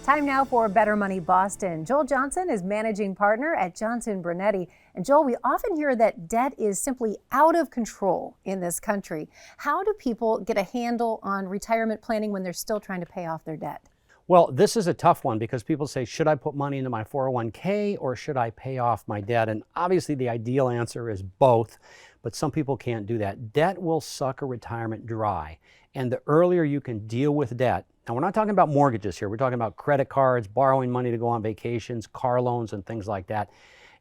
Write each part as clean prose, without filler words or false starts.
Time now for Better Money Boston. Joel Johnson is managing partner at Johnson Brunetti. And Joel, we often hear that debt is simply out of control in this country. How do people get a handle on retirement planning when they're still trying to pay off their debt? Well, this is a tough one because people say, should I put money into my 401k or should I pay off my debt? And obviously the ideal answer is both, but some people can't do that. Debt will suck a retirement dry. And the earlier you can deal with debt, now we're not talking about mortgages here, we're talking about credit cards, borrowing money to go on vacations, car loans and things like that.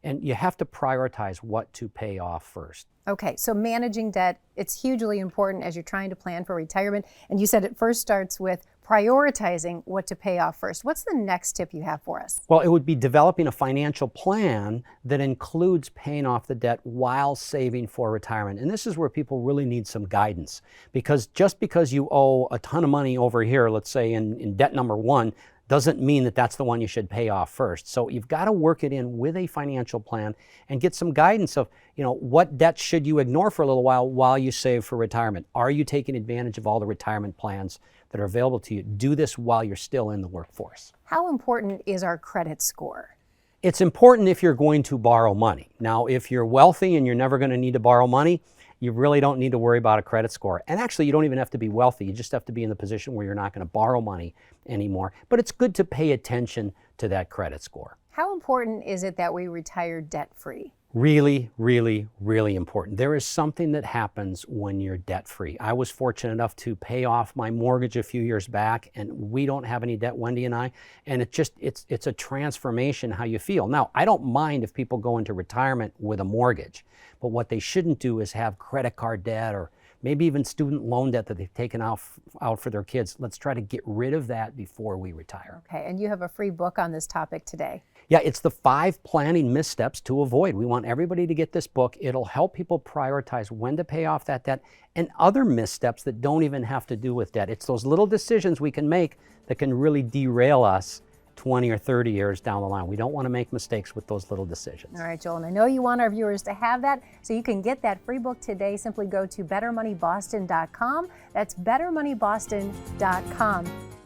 And you have to prioritize what to pay off first. Okay, so managing debt, it's hugely important as you're trying to plan for retirement. And you said it first starts with prioritizing what to pay off first. What's the next tip you have for us? Well, it would be developing a financial plan that includes paying off the debt while saving for retirement. And this is where people really need some guidance, because just because you owe a ton of money over here, let's say in debt number one, doesn't mean that that's the one you should pay off first. So you've got to work it in with a financial plan and get some guidance of, what debt should you ignore for a little while you save for retirement? Are you taking advantage of all the retirement plans that are available to you? Do this while you're still in the workforce. How important is our credit score? It's important if you're going to borrow money. Now, if you're wealthy and you're never going to need to borrow money, you really don't need to worry about a credit score. And actually, you don't even have to be wealthy. You just have to be in the position where you're not going to borrow money anymore. But it's good to pay attention to that credit score. How important is it that we retire debt-free? Really, really, really important. There is something that happens when you're debt-free. I was fortunate enough to pay off my mortgage a few years back, and we don't have any debt, Wendy and I, and it's a transformation how you feel. Now, I don't mind if people go into retirement with a mortgage, but what they shouldn't do is have credit card debt or maybe even student loan debt that they've taken out for their kids. Let's try to get rid of that before we retire. Okay, and you have a free book on this topic today. Yeah, it's the 5 planning missteps to avoid. We want everybody to get this book. It'll help people prioritize when to pay off that debt and other missteps that don't even have to do with debt. It's those little decisions we can make that can really derail us 20 or 30 years down the line. We don't want to make mistakes with those little decisions. All right, Joel, and I know you want our viewers to have that, so you can get that free book today. Simply go to bettermoneyboston.com. That's bettermoneyboston.com.